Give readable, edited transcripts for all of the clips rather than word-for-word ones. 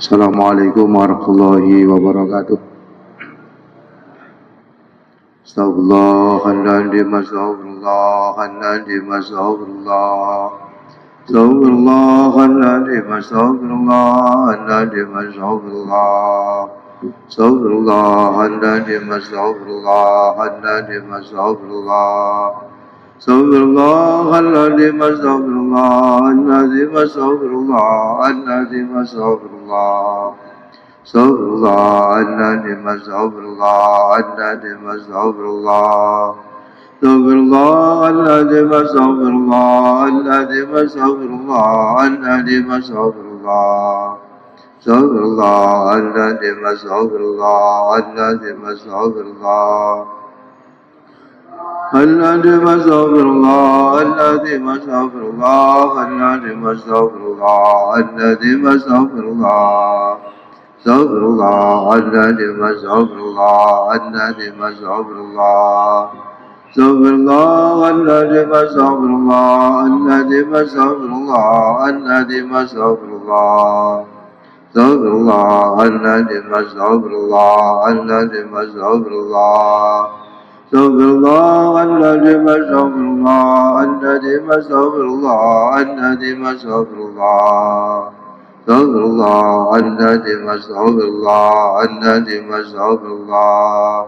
Assalamualaikum warahmatullahi wabarakatuh. Astagfirullahaladzim, astagfirullahaladzim, astagfirullah. Astagfirullahaladzim, astagfirullahaladzim, astagfirullah. Astagfirullahaladzim, astagfirullahaladzim, astagfirullah. Astagfirullahaladzim, astagfirullahaladzim, astagfirullahaladzim, astagfirullah. Astagfirullahaladzim, astagfirullahaladzim, astagfirullah. Astagfirullahaladzim, astagfirullahaladzim, astagfirullahaladzim, astagfirullah. Astagfirullahaladzim, astagfirullahaladzim, astagfirullah. Al-Nadim astagfirullah, Al-Nadim astagfirullah, Al-Nadim astagfirullah, Al-Nadim astagfirullah. Astagfirullah, Al-Nadim astagfirullah, Al-Nadim astagfirullah. Astagfirullah, Al-Nadim astagfirullah, Al-Nadim astagfirullah, Al-Nadim astagfirullah. Astagfirullah, Al-Nadim astagfirullah, Al-Nadim astagfirullah. Astagfirullahaladzim, astagfirullahaladzim, astagfirullahaladzim, astagfirullah. Astagfirullahaladzim, astagfirullahaladzim, astagfirullah.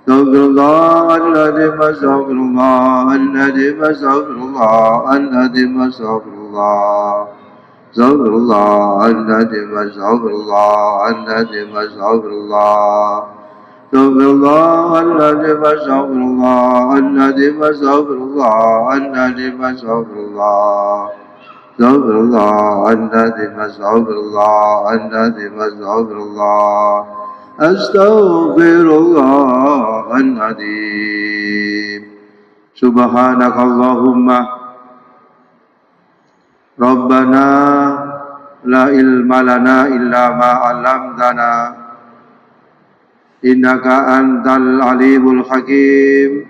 Astagfirullahaladzim, astagfirullahaladzim, astagfirullahaladzim, astagfirullah. Astagfirullahaladzim, astagfirullahaladzim, astagfirullah. Astagfirullahaladzim, astagfirullahaladzim, astagfirullahaladzim, astagfirullah. Astagfirullahaladzim, astagfirullahaladzim, astagfirullah. Astaghfirullahaladzim. Subhanakallahumma Rabbana la ilma lana illa ma 'allamtana innaka antal alimul hakim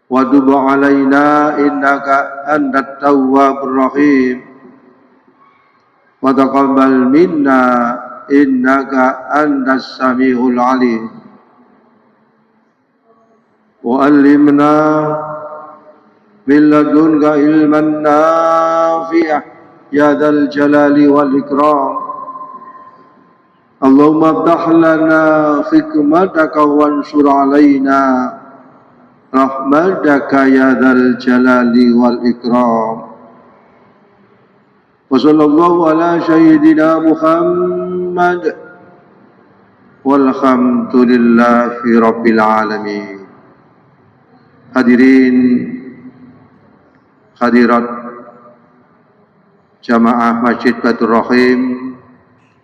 wa tub alaina innaka antat tawwabur rahim wa taqabbal minna innaka antas samiul alim wa allimna min ladunka ilman nafi'ah ya dzal jalali wal ikram. Allahumma ftah lana hikmataka wansur alaina rahmataka ya dzal jalali wal ikram. Wa sallallahu ala sayyidina Muhammad walhamdulillahi rabbil alamin. Hadirin hadirat jamaah Masjid Baitur Rahim,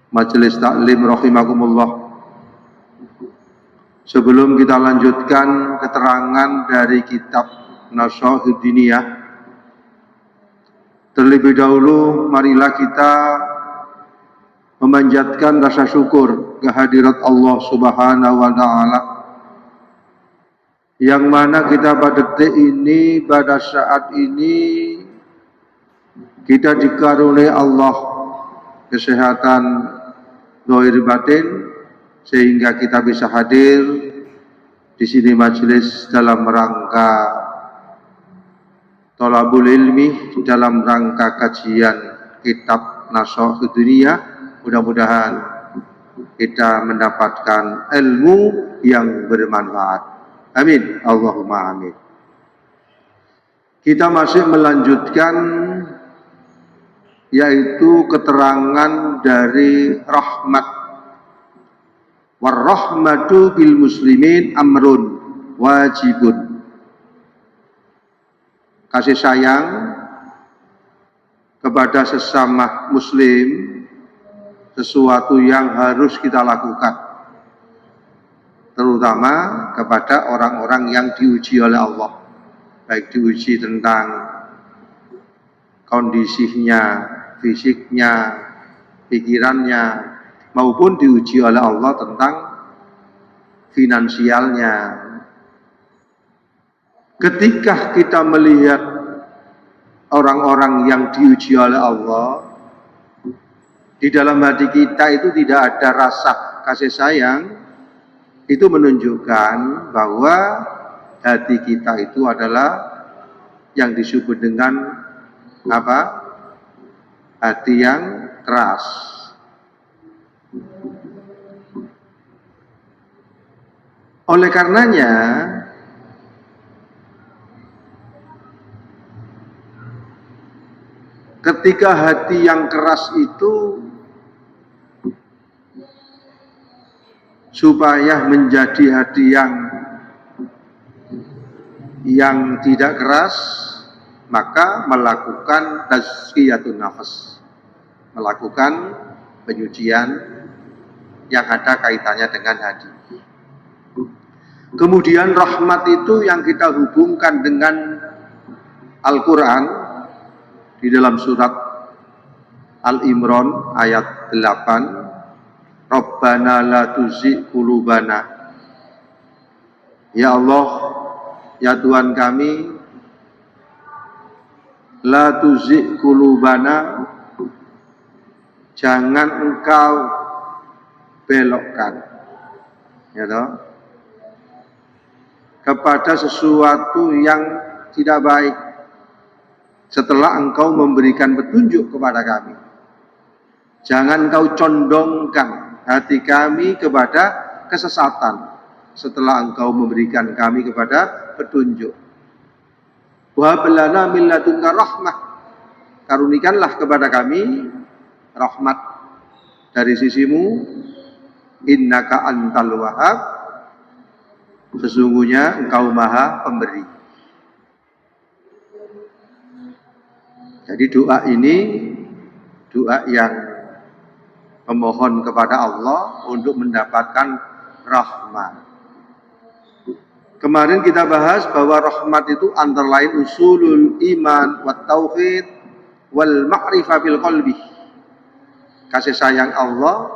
Majelis Taklim rahimakumullah. Sebelum kita lanjutkan keterangan dari kitab Nasha'ud Diniyah, terlebih dahulu marilah kita memanjatkan rasa syukur kehadirat Allah Subhanahu wa taala, yang mana kita pada detik ini, pada saat ini kita dikaruniai Allah kesehatan zahir batin sehingga kita bisa hadir di sini majelis dalam rangka thalabul ilmi, dalam rangka kajian kitab Nasha'ud Diniyah. Mudah-mudahan kita mendapatkan ilmu yang bermanfaat. Amin. Allahumma amin. Kita masih melanjutkan yaitu keterangan dari rahmat. Warahmatu bil muslimin amrun wajibun. Kasih sayang kepada sesama muslim sesuatu yang harus kita lakukan, terutama kepada orang-orang yang diuji oleh Allah, baik diuji tentang kondisinya, fisiknya, pikirannya, maupun diuji oleh Allah tentang finansialnya. Ketika kita melihat orang-orang yang diuji oleh Allah, di dalam hati kita itu tidak ada rasa kasih sayang, itu menunjukkan bahwa hati kita itu adalah yang disebut dengan apa? Hati yang keras. Oleh karenanya, ketika hati yang keras itu supaya menjadi hati yang tidak keras, maka melakukan tazkiyatun nafas, melakukan penyucian yang ada kaitannya dengan hati. Kemudian rahmat itu yang kita hubungkan dengan Al-Quran di dalam surat Al-Imran ayat 8, Rabbana la tuzigh qulubana. Ya Allah, ya Tuhan kami, la tuzigh qulubana, jangan engkau belokkan, ya toh, kepada sesuatu yang tidak baik setelah engkau memberikan petunjuk kepada kami. Jangan engkau condongkan hati kami kepada kesesatan setelah engkau memberikan kami kepada petunjuk. Wa hablana min ladunka rahmah, karunikanlah kepada kami rahmat dari sisimu, innaka antal wahhab, sesungguhnya engkau maha pemberi. Jadi doa ini doa yang memohon kepada Allah untuk mendapatkan rahmat. Kemarin kita bahas bahwa rahmat itu antara lain usulul iman wat tauhid wal ma'rifah bil qalbi. Kasih sayang Allah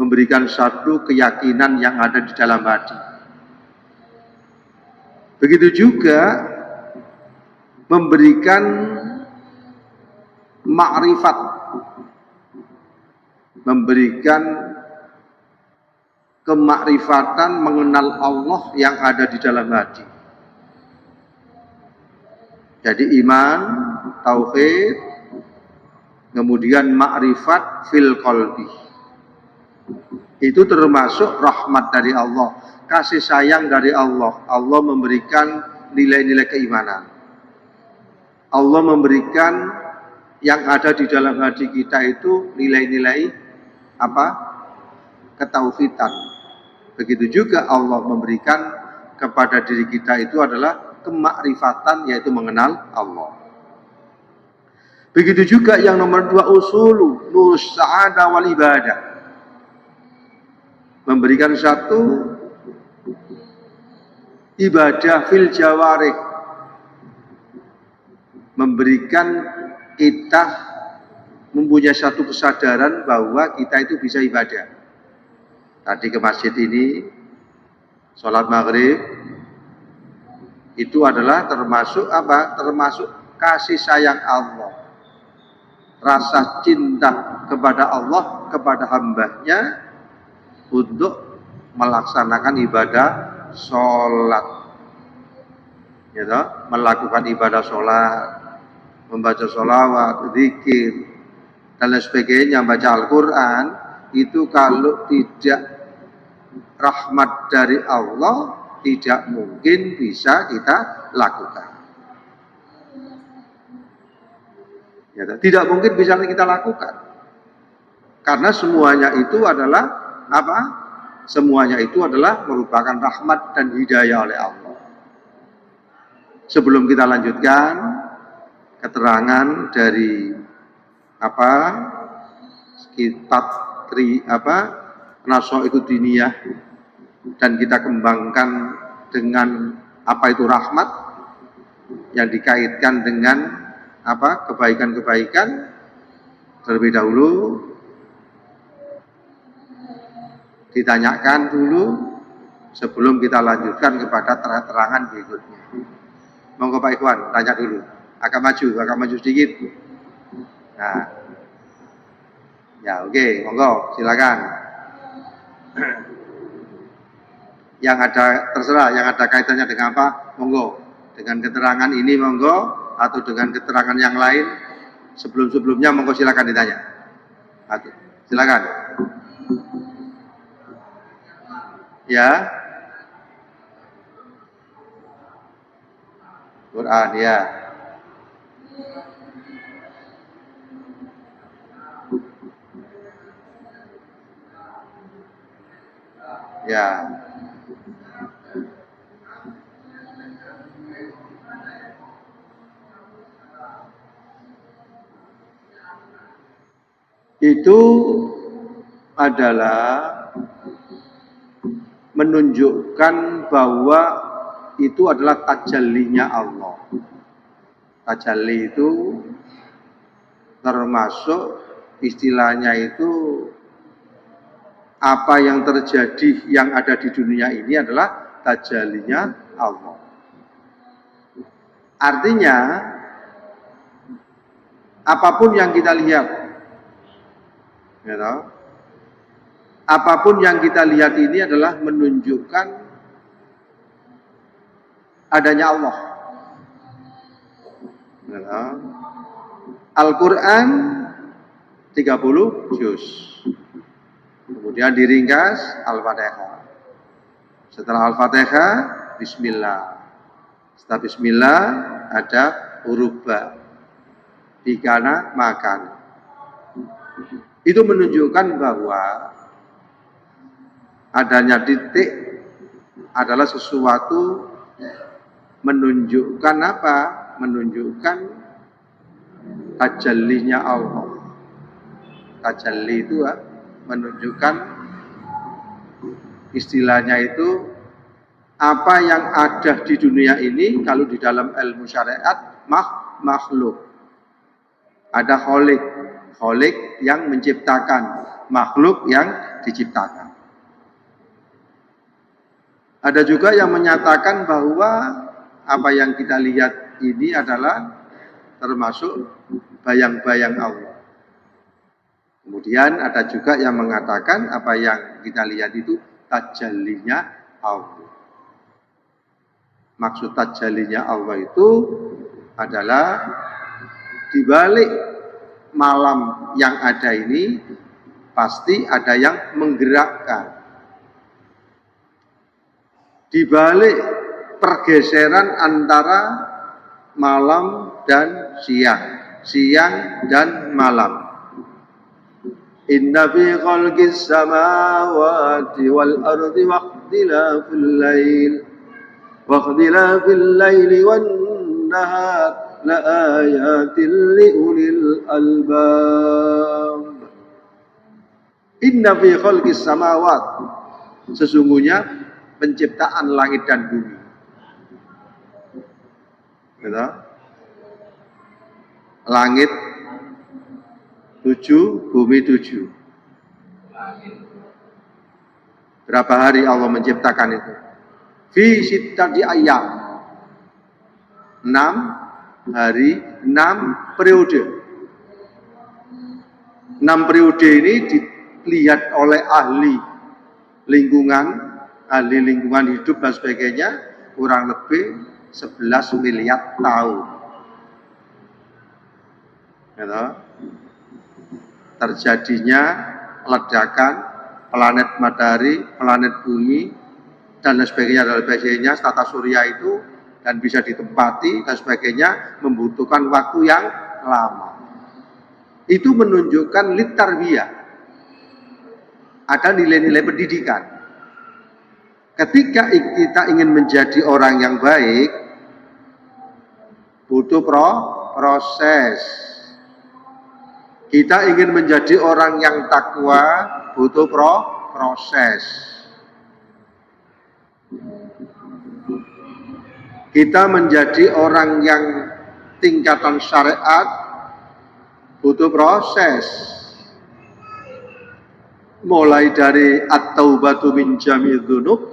memberikan satu keyakinan yang ada di dalam hati. Begitu juga memberikan makrifat, memberikan kemakrifatan mengenal Allah yang ada di dalam hati. Jadi iman, tauhid, kemudian makrifat fil qalbi. Itu termasuk rahmat dari Allah, kasih sayang dari Allah. Allah memberikan nilai-nilai keimanan. Allah memberikan yang ada di dalam hati kita itu nilai-nilai apa? Ketauhidan. Begitu juga Allah memberikan kepada diri kita itu adalah kemakrifatan, yaitu mengenal Allah. Begitu juga yang nomor 2, usulu nurus sa'adah wal ibadah. Memberikan satu ibadah fil jawarih, memberikan kita mempunyai satu kesadaran bahwa kita itu bisa ibadah. Tadi ke masjid ini, sholat maghrib, itu adalah termasuk apa? Termasuk kasih sayang Allah, rasa cinta kepada Allah, kepada hambanya untuk melaksanakan ibadah sholat, ya toh? Melakukan ibadah sholat, membaca sholawat, zikir, dan lain sebagainya, baca Al-Quran. Itu kalau tidak rahmat dari Allah, tidak mungkin bisa kita lakukan. Ya, tidak mungkin bisa kita lakukan, karena semuanya itu adalah apa? Semuanya itu adalah merupakan rahmat dan hidayah oleh Allah. Sebelum kita lanjutkan keterangan dari apa? Kitab Nasoikud Diniyah, dan kita kembangkan dengan apa itu rahmat yang dikaitkan dengan apa? Kebaikan-kebaikan. Terlebih dahulu ditanyakan dulu sebelum kita lanjutkan kepada terangan berikutnya. Monggo Pak Ikhwan, tanya dulu. Agak maju sedikit. Nah, Ya, oke, monggo, silakan. Yang ada terserah, yang ada kaitannya dengan apa, monggo. Dengan keterangan ini monggo, atau dengan keterangan yang lain sebelum-sebelumnya monggo silakan ditanya. Silakan. Ya. Quran ya. Ya. Itu adalah menunjukkan bahwa itu adalah tajallinya Allah. Tajalli itu termasuk istilahnya itu apa yang terjadi yang ada di dunia ini adalah tajallinya Allah. Artinya apapun yang kita lihat, you know, apapun yang kita lihat ini adalah menunjukkan adanya Allah. You know. Al-Quran 30 juz. Kemudian diringkas Al-Fatihah. Setelah Al-Fatihah, Bismillah. Setelah Bismillah ada huruf ba. Bikana makan. Itu menunjukkan bahwa adanya titik adalah sesuatu menunjukkan apa? Menunjukkan tajallinya Allah. Tajalli itu menunjukkan istilahnya itu apa yang ada di dunia ini kalau di dalam ilmu syariat makhluk. Ada kholik yang menciptakan, makhluk yang diciptakan. Ada juga yang menyatakan bahwa apa yang kita lihat ini adalah termasuk bayang-bayang Allah. Kemudian ada juga yang mengatakan apa yang kita lihat itu tajallinya Allah. Maksud tajallinya Allah itu adalah di balik malam yang ada ini pasti ada yang menggerakkan. Di balik pergeseran antara malam dan siang dan malam. Inna fi khalqis samawati wal ardi wa ikhtilafil laili wan nahar la ayatin li ulil albab. Inna fi khalqis samawati, sesungguhnya penciptaan langit dan bumi. Gitu? Langit 7, bumi 7. Berapa hari Allah menciptakan itu? Fi sittati ayyam. 6 hari, 6 periode. 6 periode ini dilihat oleh ahli lingkungan hidup dan sebagainya, kurang lebih 11 miliar tahun. Gitu? Terjadinya ledakan planet matahari, planet bumi, dan sebagainya, tata surya itu, dan bisa ditempati dan sebagainya, membutuhkan waktu yang lama. Itu menunjukkan litarbiyah, ada nilai-nilai pendidikan. Ketika kita ingin menjadi orang yang baik, butuh proses. Kita ingin menjadi orang yang takwa, butuh proses. Kita menjadi orang yang tingkatan syariat, butuh proses. Mulai dari at-taubatu min jami'idz dzunub,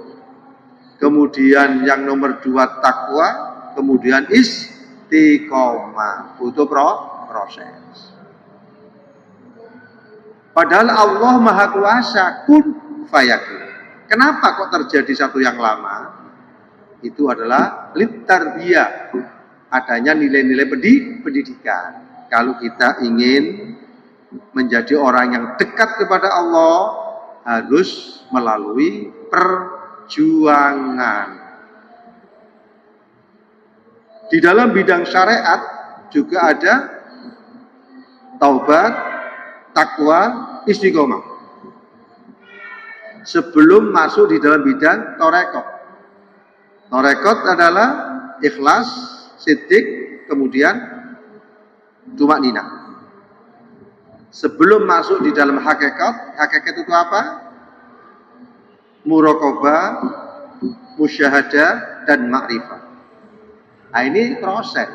kemudian yang nomor 2 takwa, kemudian istiqomah, butuh proses. Padahal Allah Maha Kuasa, kun fayakun. Kenapa kok terjadi satu yang lama? Itu adalah litarbiyah, adanya nilai-nilai pendidikan. Kalau kita ingin menjadi orang yang dekat kepada Allah, harus melalui perjuangan. Di dalam bidang syariat juga ada taubat, takwa, istiqomah. Sebelum masuk di dalam bidang torekot. Torekot adalah ikhlas, siddiq, kemudian tumakninah. Sebelum masuk di dalam hakikat, hakikat itu apa? Muraqabah, musyahadah, dan ma'rifah. Nah, ini proses.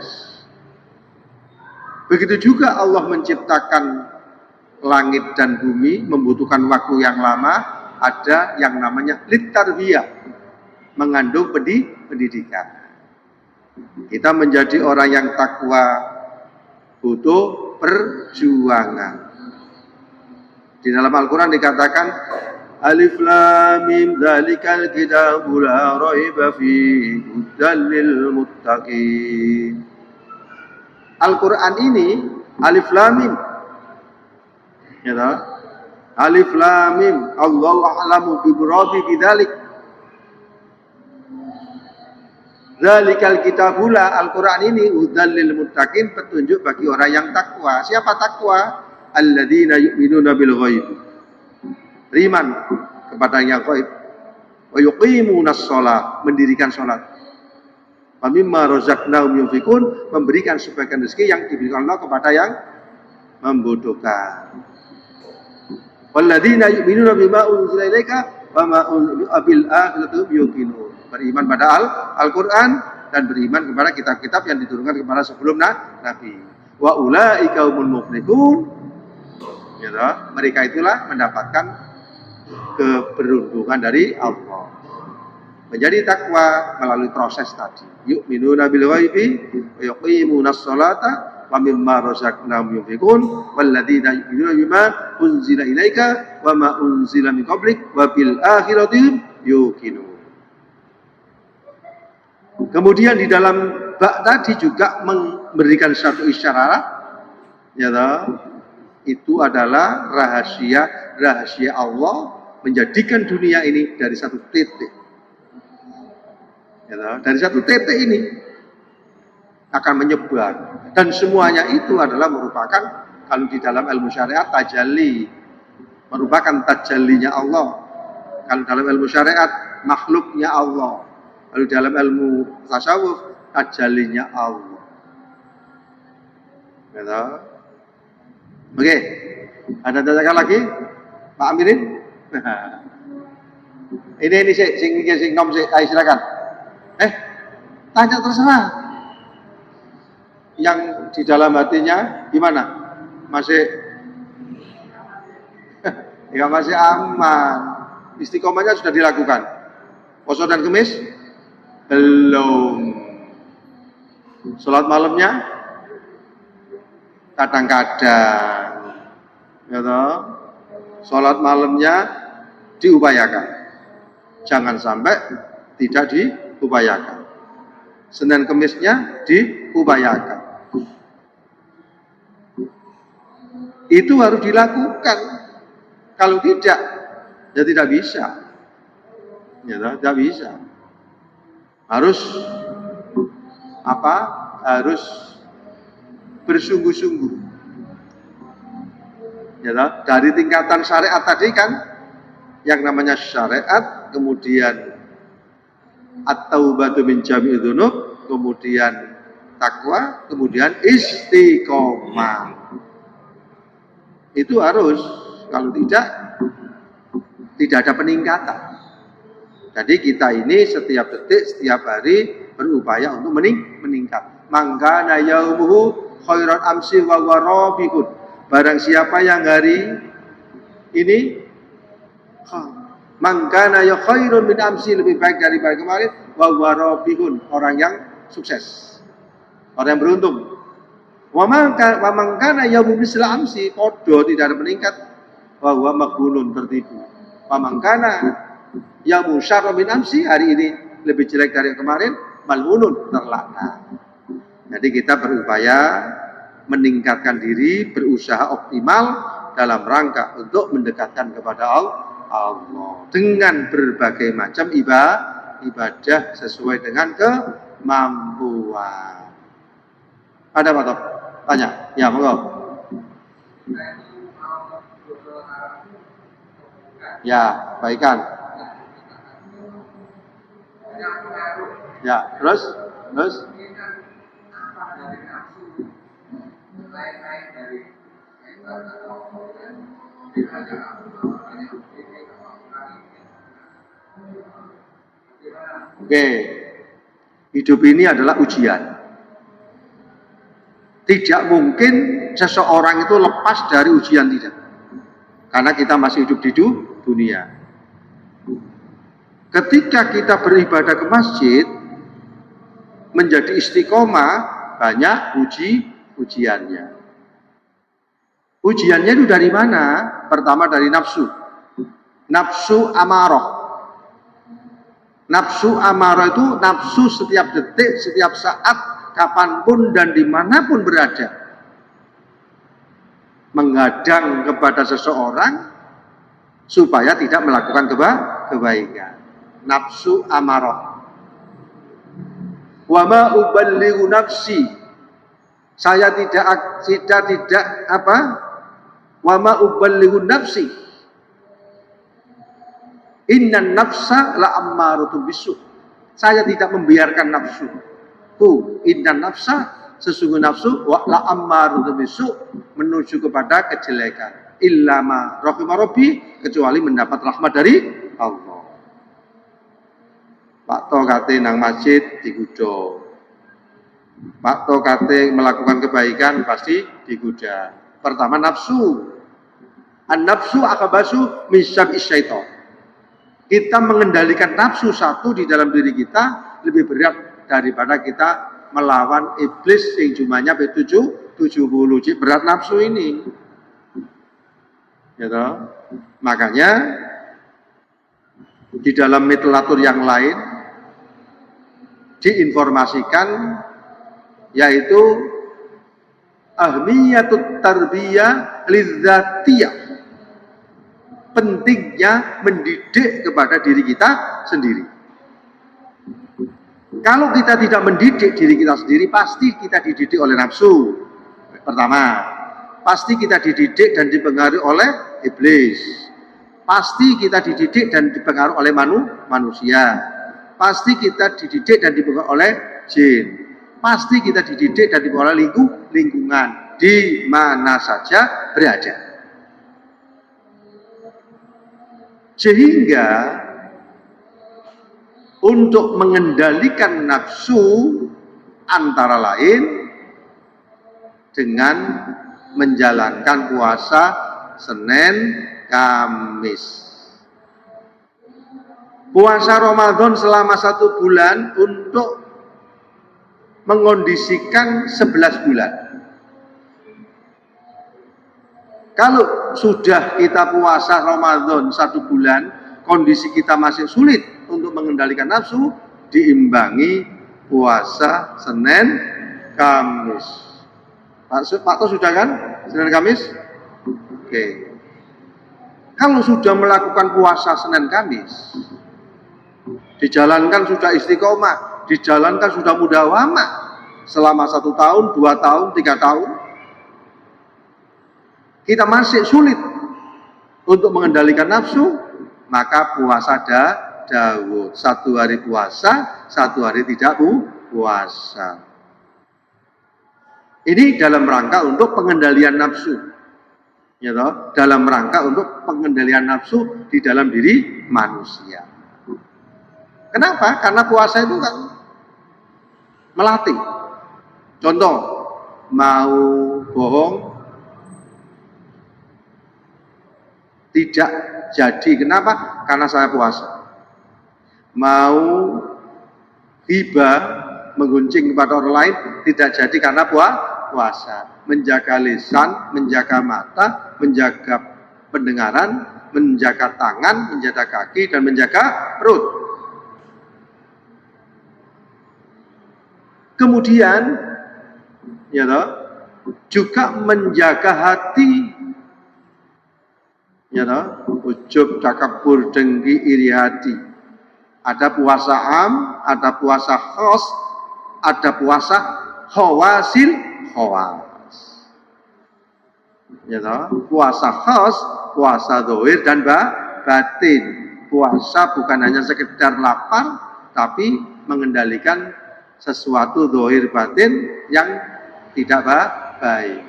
Begitu juga Allah menciptakan langit dan bumi, membutuhkan waktu yang lama, ada yang namanya litarbiyah, mengandung pendidikan. Kita menjadi orang yang takwa butuh perjuangan. Di dalam Al-Quran dikatakan Alif Lam Mim dzalikal kitabul la raiba fihi hudan lil muttaqin. Al-Quran ini Alif Lam Mim. Ya tahu? Alif Lam Mim, Allahu a'lamu bi muradi bidzalik. Dzalikal kitabul, Al-Quran ini hudan lil muttaqin, petunjuk bagi orang yang takwa. Siapa takwa? Alladzina yu'minuna bil ghaib. Beriman kepada yang gaib. Wa yuqimunas shalah, mendirikan salat. Wa mimma razaqnahum yunfikun, memberikan sebagian rezeki yang diberikan Allah kepada yang membutuhkan. Walladzina yu'minuna bima unzila ilaika wa ma unzila bil akhirati yuqinun. Beriman pada Al-Quran dan beriman kepada kitab-kitab yang diturunkan kepada sebelum Nabi. Wa ulaika humul muflihun. Ya, mereka itulah mendapatkan keberuntungan dari Allah. Menjadi takwa melalui proses tadi. Yu'minuna bil ghaibi wa yuqimunas sholata wa mimma razaqnahum yunfiqun walladzina yu'minuna bima unzila ilaika wa ma unzila min qablik wa bil akhirati yuqinun. Kemudian di dalam bab tadi juga memberikan satu isyarat, ya toh, itu adalah rahasia Allah menjadikan dunia ini dari satu titik. Ya toh, dari satu titik ini akan menyebar, dan semuanya itu adalah merupakan, kalau di dalam ilmu syariat, tajalli, merupakan tajallinya Allah. Kalau dalam ilmu syariat, makhluknya Allah. Lalu dalam ilmu tasawuf, tajallinya Allah. Gitu. Oke, ada tanyakan lagi, Pak Amirin? ini sing nom sih, ayo silakan. Tanya terserah. Yang di dalam hatinya gimana? Masih? Ya masih aman. Istiqomahnya sudah dilakukan. Puasa dan Kemis? Belum. Sholat malamnya kadang-kadang, ya toh? Sholat malamnya diupayakan, jangan sampai tidak diupayakan. Senin Kemisnya diupayakan. Itu harus dilakukan. Kalau tidak, ya tidak bisa. Ya toh? Tidak bisa. Harus apa? Harus bersungguh-sungguh. Ya, dari tingkatan syariat tadi kan, yang namanya syariat, kemudian at-taubatu min jami'i dzunub, kemudian takwa, kemudian istiqomah. Itu harus, kalau tidak ada peningkatan. Jadi kita ini setiap detik, setiap hari berupaya untuk meningkat. Mangkana yaumuhu khairan amsi wa warabikun. Barang siapa yang hari ini mangkana ya khairun min amsi, lebih baik daripada kemarin, wa warabikun, orang yang sukses, orang yang beruntung. Wa mangkana yaumu misla amsi, podo tidak ada meningkat. wa huwa maghbunun, tertipu. Pamangkana ya musyarra min amsi, hari ini lebih jelek dari kemarin, mal'unun, terlaknat. Jadi kita berupaya meningkatkan diri, berusaha optimal dalam rangka untuk mendekatkan kepada Allah dengan berbagai macam ibadah sesuai dengan kemampuan. Ada Pak Top? Tanya. Ya, monggo. Ya, baikkan. Ya, terus? Oke, hidup ini adalah ujian. Tidak mungkin seseorang itu lepas dari ujian, tidak. Karena kita masih hidup di dunia. Ketika kita beribadah ke masjid, menjadi istiqomah, banyak ujiannya. Ujiannya itu dari mana? Pertama dari nafsu. Nafsu amarah. Nafsu amarah itu nafsu setiap detik, setiap saat, kapanpun dan dimanapun berada, menghadang kepada seseorang supaya tidak melakukan kebaikan. Nafsu amarah. Wa ma uballighu nafsi. Saya tidak apa? Wa ma uballighu nafsi. Innan nafsa la ammaratun bisu. Saya tidak membiarkan nafsu. Innan nafsa, sesungguhnya nafsu la ammaratun bisu, menuju kepada kejelekan. Illa ma rahimah rabbi, kecuali mendapat rahmat dari Allah. Pak to kate nang masjid digudo. Pak to kate melakukan kebaikan pasti digoda. Pertama nafsu. An-nafsu akabasu misyab isyaiton. Kita mengendalikan nafsu satu di dalam diri kita lebih berat daripada kita melawan iblis yang jumlahnya 70. Berat nafsu ini. Ya toh? Makanya di dalam literatur yang lain diinformasikan yaitu ahmiyatut tarbiyah lidzatiyah, pentingnya mendidik kepada diri kita sendiri. Kalau kita tidak mendidik diri kita sendiri, pasti kita dididik oleh nafsu. Pertama, pasti kita dididik dan dipengaruhi oleh iblis. Pasti kita dididik dan dipengaruhi oleh manusia. Pasti kita dididik dan dipengaruhi oleh jin. Pasti kita dididik dan dipengaruhi oleh lingkungan di mana saja berada. Sehingga untuk mengendalikan nafsu antara lain dengan menjalankan puasa Senin, Kamis. Puasa Ramadan selama 1 bulan untuk mengondisikan 11 bulan. Kalau sudah kita puasa Ramadan 1 bulan, kondisi kita masih sulit untuk mengendalikan nafsu, diimbangi puasa Senin, Kamis. Pak To sudah kan? Senin, Kamis? Oke. Kalau sudah melakukan puasa Senin, Kamis, dijalankan sudah istiqomah, dijalankan sudah mudawamah selama 1 tahun, 2 tahun, 3 tahun, kita masih sulit untuk mengendalikan nafsu, maka puasa Daud. 1 hari puasa, 1 hari tidak puasa. Ini dalam rangka untuk pengendalian nafsu. Ya toh? Dalam rangka untuk pengendalian nafsu di dalam diri manusia. Kenapa? Karena puasa itu kan melatih. Contoh, mau bohong tidak jadi. Kenapa? Karena saya puasa. Mau hibah, menggunjing kepada orang lain tidak jadi karena puasa. Menjaga lisan, menjaga mata, menjaga pendengaran, menjaga tangan, menjaga kaki, dan menjaga perut. Kemudian, ya toh, juga menjaga hati, ya toh, ujub, takabur, dengki, iri hati. Ada puasa am, ada puasa khos, ada puasa khawasil khawas. Ya toh, puasa khos, puasa zahir dan batin. Puasa bukan hanya sekedar lapar, tapi mengendalikan sesuatu zahir batin yang tidak baik.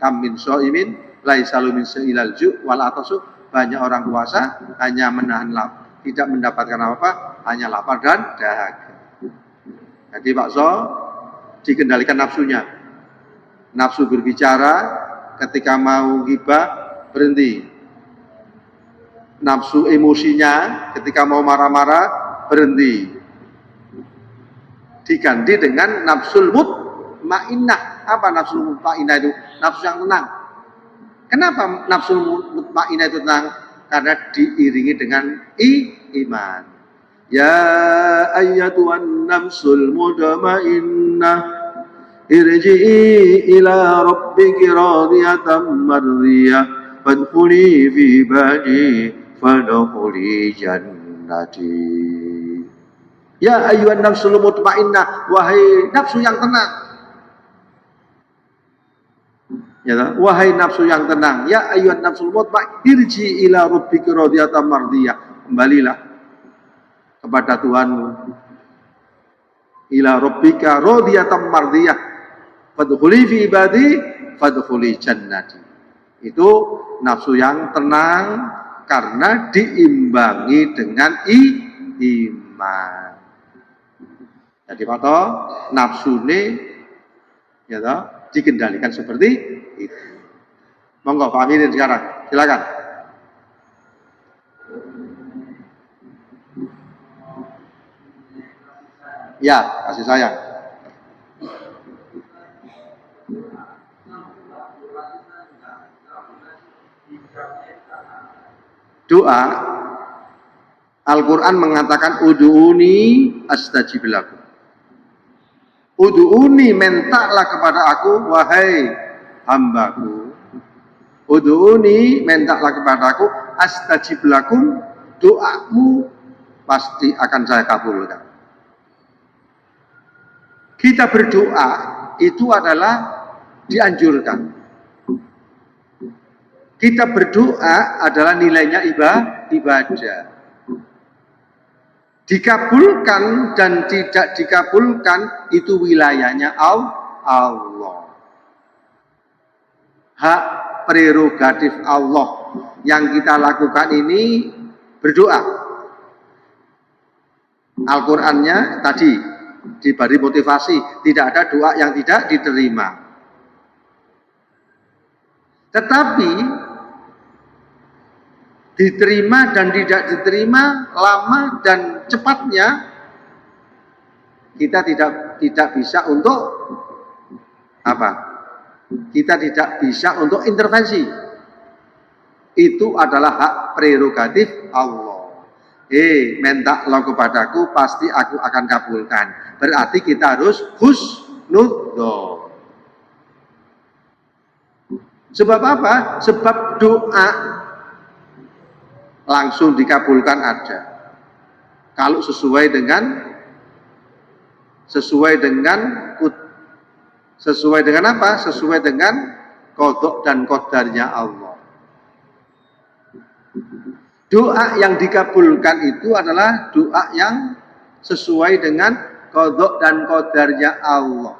Kam min shaimin laisa min ilal ju' wal atasu. Banyak orang puasa hanya menahan lapar, tidak mendapatkan apa-apa, hanya lapar dan dahaga. Jadi bakso dikendalikan nafsunya. Nafsu berbicara, ketika mau ghibah berhenti. Nafsu emosinya ketika mau marah-marah berhenti. Diganti dengan nafsul mutmainnah. Apa nafsul mutmainnah itu? Nafsu yang tenang. Kenapa nafsul mutmainnah itu tenang? Karena diiringi dengan iman. Ya ayyatuhan nafsul mutmainnah, irji'i ila rabbiki radiyatan mardiyah, fadkhuli fi ibadi, fadkhuli jannati. Ya ayyuhan nafsul mutmainnah, wahai nafsu yang tenang. Ya, wahai nafsu yang tenang, ya ayyuhan nafsul mutmainnah, irji ila rabbika radiyatan mardiyah. Kembalilah kepada Tuhanmu. Ila rabbika radiyatan mardiyah. Fadkhuli fi ibadi, fadkhuli jannati. Itu nafsu yang tenang karena diimbangi dengan iman. Jadi apa? Nafsu ini ya toh, dikendalikan seperti itu. Monggo Pak Amirin sekarang, silakan. Ya, kasih sayang. Doa Al-Quran mengatakan ud'uni astajib lakum. Ud'uni, mintalah kepada aku wahai hambaku. Ud'uni, mintalah kepada aku, astajib lakum, doamu pasti akan saya kabulkan. Kita berdoa itu adalah dianjurkan. Kita berdoa adalah nilainya ibadah. Dikabulkan dan tidak dikabulkan itu wilayahnya Allah. Hak prerogatif Allah. Yang kita lakukan ini berdoa. Al-Qur'annya tadi diberi motivasi, tidak ada doa yang tidak diterima. Tetapi diterima dan tidak diterima, lama dan cepatnya, kita tidak bisa untuk apa? Kita tidak bisa untuk intervensi. Itu adzlah hak prerogatif Allah. Minta Allah kepadaku, pasti aku akan kabulkan. Berarti kita harus husnudzon. Sebab apa? Sebab doa langsung dikabulkan ada. Kalau sesuai dengan apa? Sesuai dengan qada dan qadarnya Allah. Doa yang dikabulkan itu adalah doa yang sesuai dengan qada dan qadarnya Allah.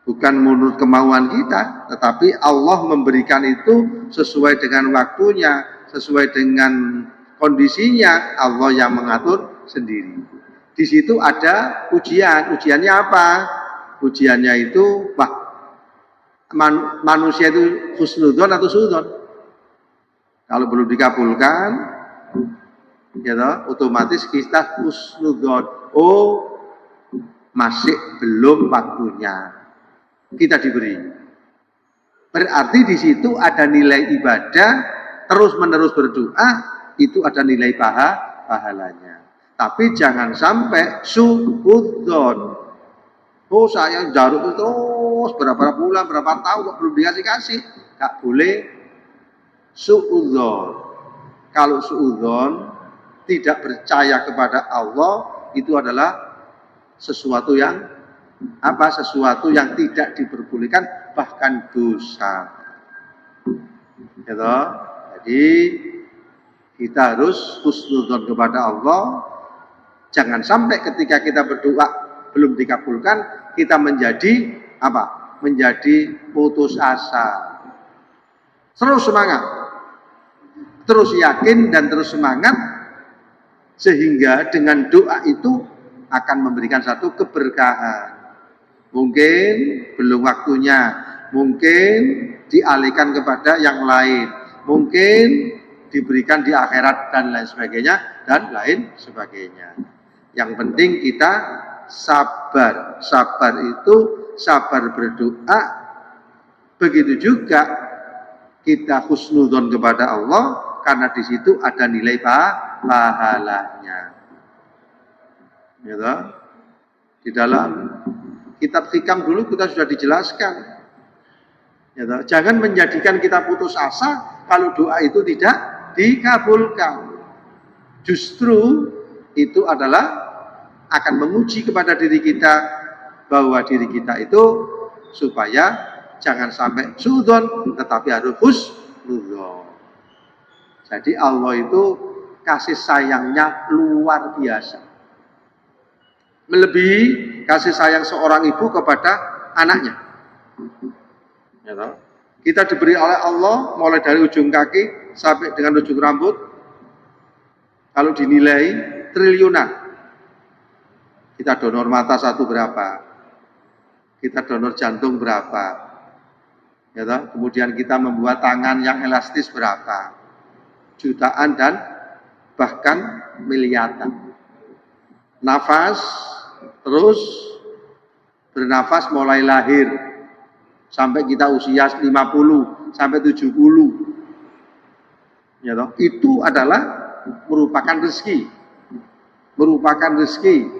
Bukan menurut kemauan kita, tetapi Allah memberikan itu sesuai dengan waktunya, sesuai dengan kondisinya, Allah yang mengatur sendiri. Di situ ada ujian. Ujiannya apa? Ujiannya itu, manusia itu husnudzon atau suudzon. Kalau belum dikabulkan, ya toh, otomatis kita husnudzon. Oh, masih belum waktunya. Kita diberi. Berarti di situ ada nilai ibadah, terus-menerus berdoa, itu ada nilai pahalanya. Tapi jangan sampai suudzon. Oh, saya jaruk terus berapa bulan, berapa tahun kok belum dikasih-kasih. Gak boleh suudzon. Kalau suudzon tidak percaya kepada Allah, itu adalah sesuatu yang sesuatu yang tidak diperbolehkan, bahkan dosa. Gitu. Jadi kita harus husnudzon kepada Allah. Jangan sampai ketika kita berdoa belum dikabulkan, kita menjadi menjadi putus asa. Terus semangat, terus yakin dan terus semangat, sehingga dengan doa itu akan memberikan satu keberkahan. Mungkin belum waktunya, mungkin dialihkan kepada yang lain, mungkin diberikan di akhirat dan lain sebagainya. Yang penting kita sabar. Sabar itu sabar berdoa. Begitu juga kita husnudzon kepada Allah, karena di situ ada nilai pahalanya. Gitu. Di dalam kitab hikam dulu kita sudah dijelaskan. Gitu. Jangan menjadikan kita putus asa kalau doa itu tidak dikabulkan. Justru itu adalah akan menguji kepada diri kita, bahwa diri kita itu supaya jangan sampai suudzon, tetapi harus husnudzon. Jadi Allah itu kasih sayangnya luar biasa. Melebihi kasih sayang seorang ibu kepada anaknya. Kita diberi oleh Allah mulai dari ujung kaki sampai dengan ujung rambut, kalau dinilai triliunan. Kita donor mata satu berapa, kita donor jantung berapa, kemudian kita membuat tangan yang elastis berapa, jutaan dan bahkan miliaran. Nafas, terus bernafas mulai lahir sampai kita usia 50 sampai 70. Itu adalah merupakan rezeki.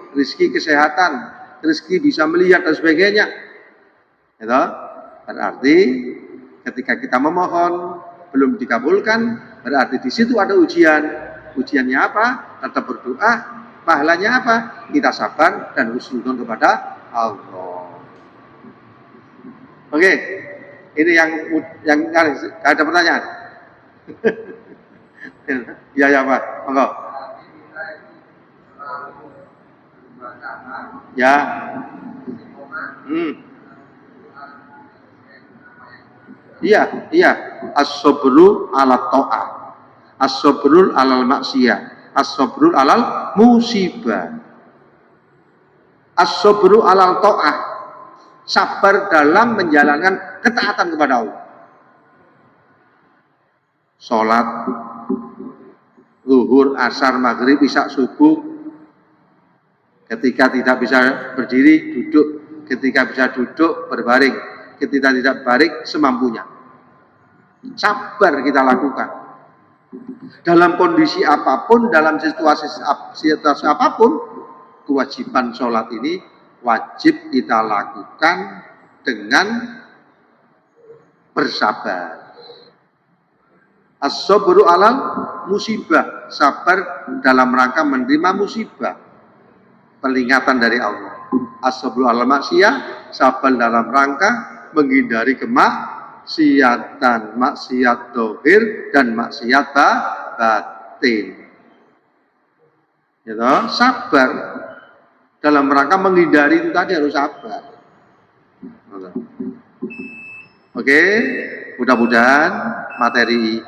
Rezeki kesehatan, rezeki bisa melihat dan sebagainya. Berarti ketika kita memohon belum dikabulkan, berarti di situ ada ujian. Ujiannya apa? Tetap berdoa. Pahalanya apa? Kita sabar dan husnudzon kepada Allah. Oke, ini yang ada pertanyaan. Ya Pak, monggo. Ya. Iya. As-sabru ala ta'ah. As-sabrul alal maksiyah. As-sabrul alal musibah. As-sabru alal ta'ah. Sabar dalam menjalankan ketaatan kepada Allah. Salat zuhur, asar, maghrib, isya, subuh. Ketika tidak bisa berdiri, duduk. Ketika bisa duduk, berbaring. Ketika tidak berbaring, semampunya. Sabar kita lakukan. Dalam kondisi apapun, dalam situasi apapun, kewajiban sholat ini wajib kita lakukan dengan bersabar. As-sabru alal musibah, sabar dalam rangka menerima musibah, peringatan dari Allah. As-sabru alal maksiyah, sabar dalam rangka menghindari kemaksiatan, maksiat dohir dan maksiat batin. Sabar dalam rangka menghindari itu tadi harus sabar. Oke, mudah-mudahan materi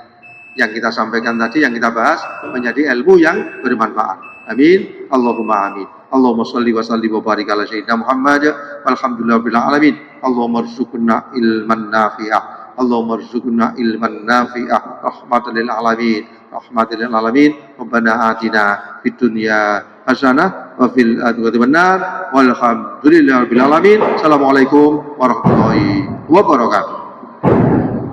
yang kita sampaikan tadi, yang kita bahas, menjadi ilmu yang bermanfaat. Amin. Allahumma amin. Allahumma sholli wa sallim wa barik ala sayyidina Muhammad. Walhamdulillahil alamin. Allahumma rzuqna ilman nafi'ah. Allahumma rzuqna ilman nafi'ah. Rahmatan lil alamin. Rahmatan lil alamin. Rabbana atina fid dunya hasanah wa fil akhirati hasanah. Walhamdulillahil alamin. Assalamualaikum warahmatullahi wabarakatuh.